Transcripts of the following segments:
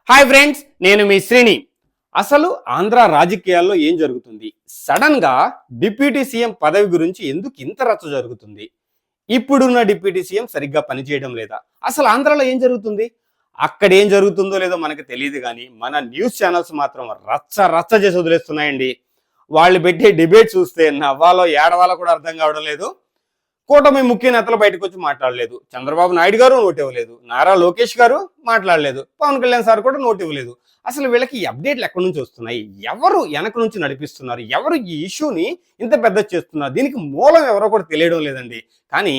Hi friends, నేను మీ శ్రీని. అసలు ఆంధ్ర రాజకీయాల్లో ఏం జరుగుతుంది? సడన్ గా డిప్యూటీ సీఎం పదవి గురించి ఎందుకు ఇంత రచ్చ జరుగుతుంది? ఇప్పుడున్న డిప్యూటీ సీఎం సరిగ్గా పనిచేయడం లేదా? అసలు ఆంధ్రాలో ఏం జరుగుతుంది? అక్కడ ఏం జరుగుతుందో లేదో మనకు తెలియదు కానీ మన న్యూస్ ఛానల్స్ మాత్రం రచ్చ రచ్చ చేసి వదిలేస్తున్నాయండి. వాళ్ళు పెట్టే డిబేట్ చూస్తే నవ్వాలో ఏడవాలో కూడా అర్థం కావడం లేదు. కూటమి ముఖ్య నేతలు బయటకు వచ్చి మాట్లాడలేదు. చంద్రబాబు నాయుడు గారు నోట్ ఇవ్వలేదు, నారా లోకేష్ గారు మాట్లాడలేదు, పవన్ కళ్యాణ్ సార్ కూడా నోట్ ఇవ్వలేదు. అసలు వీళ్ళకి ఈ అప్డేట్లు ఎక్కడి నుంచి వస్తున్నాయి? ఎవరు వెనక నుంచి నడిపిస్తున్నారు? ఎవరు ఈ ఇష్యూని ఇంత పెద్ద చేస్తున్నారు? దీనికి మూలం ఎవరో కూడా తెలియడం లేదండి. కానీ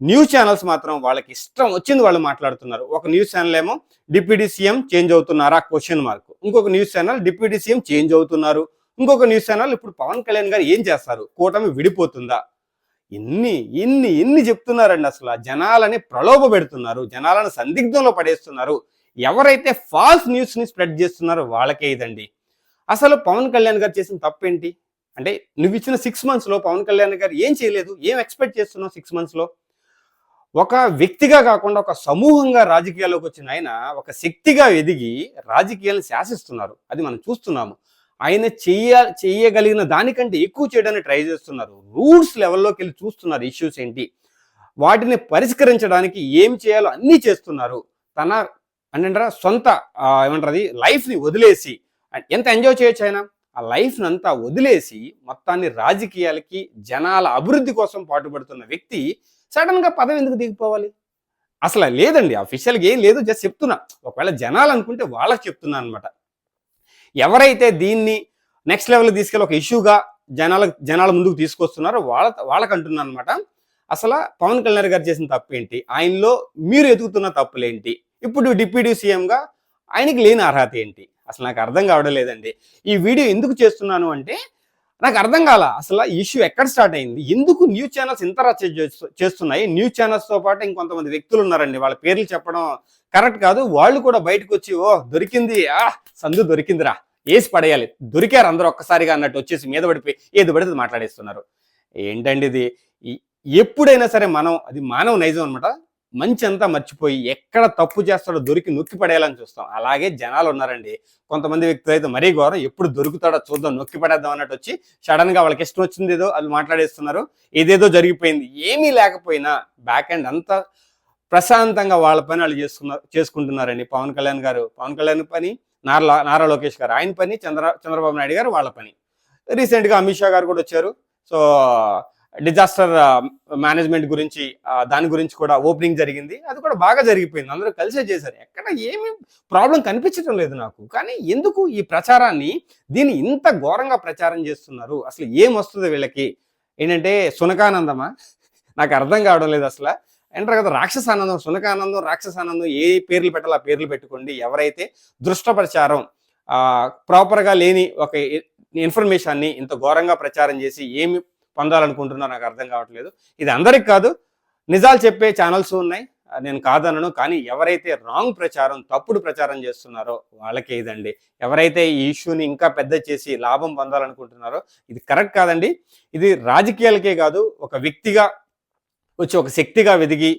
న్యూస్ ఛానల్స్ మాత్రం వాళ్ళకి ఇష్టం వచ్చింది వాళ్ళు మాట్లాడుతున్నారు. ఒక న్యూస్ ఛానల్ ఏమో డిప్యూటీ సీఎం చేంజ్ అవుతున్నారా క్వశ్చన్ మార్క్, ఇంకొక news channel deputy CM change అవుతున్నారు, ఇంకొక న్యూస్ ఛానల్ ఇప్పుడు పవన్ కళ్యాణ్ గారు ఏం చేస్తారు, కూటమి విడిపోతుందా? ఎన్ని ఎన్ని ఎన్ని చెప్తున్నారండి. అసలు జనాలని ప్రలోభ పెడుతున్నారు, జనాలను సందిగ్ధంలో పడేస్తున్నారు. ఎవరైతే ఫాల్స్ న్యూస్ ని స్ప్రెడ్ చేస్తున్నారో వాళ్ళకే ఇదండి. అసలు పవన్ కళ్యాణ్ గారు చేసిన తప్పేంటి అంటే, నువ్వు ఇచ్చిన 6 months లో పవన్ కళ్యాణ్ గారు ఏం చేయలేదు. ఏం ఎక్స్పెక్ట్ చేస్తున్నావు 6 months లో? ఒక వ్యక్తిగా కాకుండా ఒక సమూహంగా రాజకీయాల్లోకి వచ్చిన ఆయన ఒక శక్తిగా ఎదిగి రాజకీయాలను శాసిస్తున్నారు. అది మనం చూస్తున్నాము. ఆయన చేయగలిగిన దానికంటే ఎక్కువ చేయడానికి ట్రై చేస్తున్నారు. రూట్స్ లెవెల్లోకి వెళ్ళి చూస్తున్నారు ఇష్యూస్ ఏంటి, వాటిని పరిష్కరించడానికి ఏం చేయాలో అన్నీ చేస్తున్నారు. తన అంటే సొంత ఏమంటారు అది లైఫ్ని వదిలేసి, ఎంత ఎంజాయ్ చేయొచ్చు ఆయన, ఆ లైఫ్ని అంతా వదిలేసి మొత్తాన్ని రాజకీయాలకి జనాల అభివృద్ధి కోసం పాటుపడుతున్న వ్యక్తి సడన్గా పదవి ఎందుకు దిగిపోవాలి? అసలు లేదండి, అఫీషియల్గా ఏం లేదు, జస్ట్ చెప్తున్నా. ఒకవేళ జనాలు అనుకుంటే వాళ్ళకి చెప్తున్నా అనమాట. ఎవరైతే దీన్ని నెక్స్ట్ లెవెల్ తీసుకెళ్ళి ఒక ఇష్యూగా జనాల ముందుకు తీసుకొస్తున్నారో వాళ్ళకి అంటున్నాను అనమాట. అసలు పవన్ కళ్యాణ్ గారు చేసిన తప్పేంటి, ఆయనలో మీరు ఎదుగుతున్న తప్పులేంటి, ఇప్పుడు డిప్యూటీ సీఎంగా ఆయనకి లేని అర్హత ఏంటి? అసలు నాకు అర్థం కావడం లేదండి. ఈ వీడియో ఎందుకు చేస్తున్నాను అంటే, నాకు అర్థం కాల అసలు ఇష్యూ ఎక్కడ స్టార్ట్ అయింది, ఎందుకు న్యూస్ ఛానల్స్ ఇంత రచ్చ చేస్తున్నాయి. న్యూస్ ఛానల్స్తో పాటు ఇంకొంతమంది వ్యక్తులు ఉన్నారండి, వాళ్ళ పేర్లు చెప్పడం కరెక్ట్ కాదు. వాళ్ళు కూడా బయటకు వచ్చి ఓ దొరికింది, సందు దొరికిందిరా, వేసి పడేయాలి, దొరికారు అందరూ ఒక్కసారిగా అన్నట్టు వచ్చేసి మీద పడిపోయి ఏది పడితే మాట్లాడేస్తున్నారు. ఏంటండి ఇది? ఎప్పుడైనా సరే మనం, అది మానవ నైజం అనమాట, మంచి అంతా మర్చిపోయి ఎక్కడ తప్పు చేస్తాడో దొరికి నొక్కి పడేయాలని చూస్తాం. అలాగే జనాలు ఉన్నారండి. కొంతమంది వ్యక్తులు అయితే మరీ ఘోరం, ఎప్పుడు దొరుకుతాడో చూద్దాం నొక్కి పడేద్దాం అన్నట్టు వచ్చి సడన్ గా వాళ్ళకి ఇష్టం వచ్చింది ఏదో అది మాట్లాడేస్తున్నారు. ఏదేదో జరిగిపోయింది, ఏమీ లేకపోయినా బ్యాక్ ఎండ్ అంతా ప్రశాంతంగా వాళ్ళ పని వాళ్ళు చేసుకుంటున్నారండి. పవన్ కళ్యాణ్ పని, నారా లోకేష్ గారు ఆయన పని, చంద్రబాబు నాయుడు గారు వాళ్ళ పని. రీసెంట్గా అమిత్ షా గారు కూడా వచ్చారు. సో డిజాస్టర్ మేనేజ్మెంట్ గురించి, దాని గురించి కూడా ఓపెనింగ్ జరిగింది. అది కూడా బాగా జరిగిపోయింది, అందరూ కలిసే చేశారు. ఎక్కడ ఏమీ ప్రాబ్లం కనిపించడం లేదు నాకు. కానీ ఎందుకు ఈ ప్రచారాన్ని, దీన్ని ఇంత ఘోరంగా ప్రచారం చేస్తున్నారు? అసలు ఏం వస్తుంది వీళ్ళకి? ఏంటంటే సునకానందమా? నాకు అర్థం కావడం లేదు అసలు. అంటారు కదా రాక్షసానందం, సునకానందం, రాక్షసానందం, ఏ పేర్లు పెట్టాలో ఆ పేర్లు పెట్టుకోండి. ఎవరైతే దృష్ట ప్రచారం, ప్రాపర్గా లేని ఒక ఇన్ఫర్మేషన్ని ఇంత ఘోరంగా ప్రచారం చేసి ఏమి పొందాలనుకుంటున్నారో నాకు అర్థం కావట్లేదు. ఇది అందరికి కాదు, నిజాలు చెప్పే ఛానల్స్ ఉన్నాయి, నేను కాదనను. కానీ ఎవరైతే రాంగ్ ప్రచారం, తప్పుడు ప్రచారం చేస్తున్నారో వాళ్ళకే ఇదండి. ఎవరైతే ఈ ఇష్యూని ఇంకా పెద్ద చేసి లాభం పొందాలనుకుంటున్నారో ఇది కరెక్ట్ కాదండి. ఇది రాజకీయాలకే కాదు, ఒక వ్యక్తిగా వచ్చి ఒక శక్తిగా వెదిగి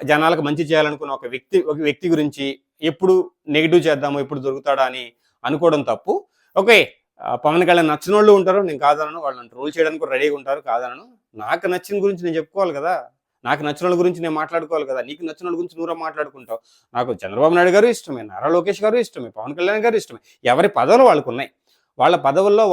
జనాలకు మంచి చేయాలనుకున్న ఒక వ్యక్తి గురించి ఎప్పుడు నెగిటివ్ చేద్దామో, ఎప్పుడు దొరుకుతాడా అని అనుకోవడం తప్పు. ఓకే, పవన్ కళ్యాణ్ నచ్చిన వాళ్ళు ఉంటారు, నేను కాదనను. వాళ్ళని ట్రోల్ చేయడానికి కూడా రెడీగా ఉంటారు, కాదనను. నాకు నచ్చిన గురించి నేను చెప్పుకోవాలి కదా, నాకు నచ్చిన వాళ్ళ గురించి నేను మాట్లాడుకోవాలి కదా. నీకు నచ్చిన వాళ్ళ గురించి నువ్వు మాట్లాడుకుంటావు. నాకు చంద్రబాబు నాయుడు గారు ఇష్టమే, నారా లోకేష్ గారు ఇష్టమే, పవన్ కళ్యాణ్ గారు ఇష్టమే. ఎవరి పదవులు వాళ్ళకు ఉన్నాయి, వాళ్ళ పదవుల్లో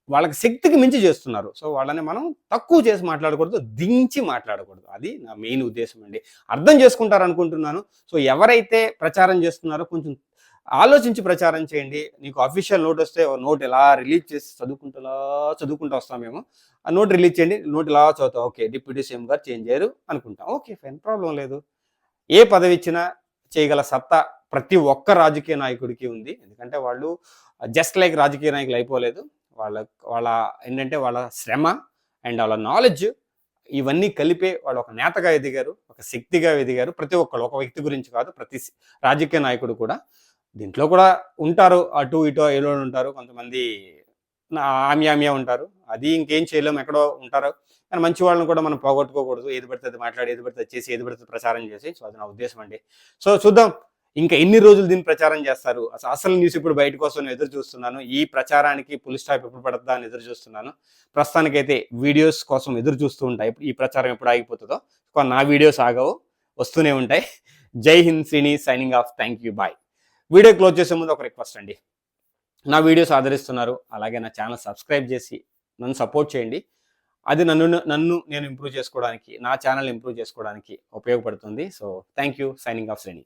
వాళ్ళకి శక్తికి మించి చేస్తున్నారు. సో వాళ్ళని మనం తక్కువ చేసి మాట్లాడకూడదు, దించి మాట్లాడకూడదు. అది నా మెయిన్ ఉద్దేశం అండి. అర్థం చేసుకుంటారు అనుకుంటున్నాను. సో ఎవరైతే ప్రచారం చేస్తున్నారో కొంచెం ఆలోచించి ప్రచారం చేయండి. నీకు అఫీషియల్ నోట్ వస్తే నోట్ ఎలా రిలీజ్ చేసి చదువుకుంటూ వస్తాం మేము. ఆ నోట్ రిలీజ్ చేయండి, నోట్ ఇలా చదువుతాం, ఓకే డిప్యూటీ సీఎం గారు చేంజ్ అయ్యారు అనుకుంటాం, ఓకే ఫైన్, ప్రాబ్లం లేదు. ఏ పదవి ఇచ్చినా చేయగల సత్తా ప్రతి ఒక్క రాజకీయ నాయకుడికి ఉంది. ఎందుకంటే వాళ్ళు జస్ట్ లైక్ రాజకీయ నాయకులు అయిపోలేదు. వాళ్ళ ఏంటంటే వాళ్ళ శ్రమ అండ్ వాళ్ళ నాలెడ్జ్ ఇవన్నీ కలిపే వాళ్ళు ఒక నేతగా ఎదిగారు, ఒక శక్తిగా ఎదిగారు. ప్రతి ఒక్కరు, ఒక వ్యక్తి గురించి కాదు, ప్రతి రాజకీయ నాయకుడు కూడా దీంట్లో కూడా ఉంటారు. అటు ఇటు ఏదో ఉంటారు, కొంతమంది ఆమ్యామ్యా ఉంటారు. అది ఇంకేం చేయలేము, ఎక్కడో ఉంటారు. కానీ మంచి వాళ్ళని కూడా మనం పోగొట్టుకోకూడదు. ఏది పడితే అది మాట్లాడి, ఏది పడితే చేసి, ఏది పడితే ప్రచారం చేసి. సో అది నా ఉద్దేశం అండి. సో చూద్దాం ఇంకా ఎన్ని రోజులు దీన్ని ప్రచారం చేస్తారు? అసలు న్యూస్ ఇప్పుడు బయట కోసం నేను ఎదురు చూస్తున్నాను. ఈ ప్రచారానికి ఫుల్ స్టాప్ ఎప్పుడు పడద్దా అని ఎదురు చూస్తున్నాను. ప్రస్తుతానికైతే వీడియోస్ కోసం ఎదురు చూస్తూ ఉంటాయి. ఈ ప్రచారం ఎప్పుడు ఆగిపోతుందో. నా వీడియోస్ ఆగవు, వస్తూనే ఉంటాయి. Jai Hind Srini signing off. Thank you, bye. Video close చేసే ముందు ఒక రిక్వెస్ట్ అండి. నా వీడియోస్ ఆదరిస్తున్నారు, అలాగే నా ఛానల్ సబ్స్క్రైబ్ చేసి నన్ను సపోర్ట్ చేయండి. అది నన్ను నేను ఇంప్రూవ్ చేసుకోవడానికి, నా ఛానల్ ఇంప్రూవ్ చేసుకోవడానికి ఉపయోగపడుతుంది. So thank you. Signing off శ్రేణి.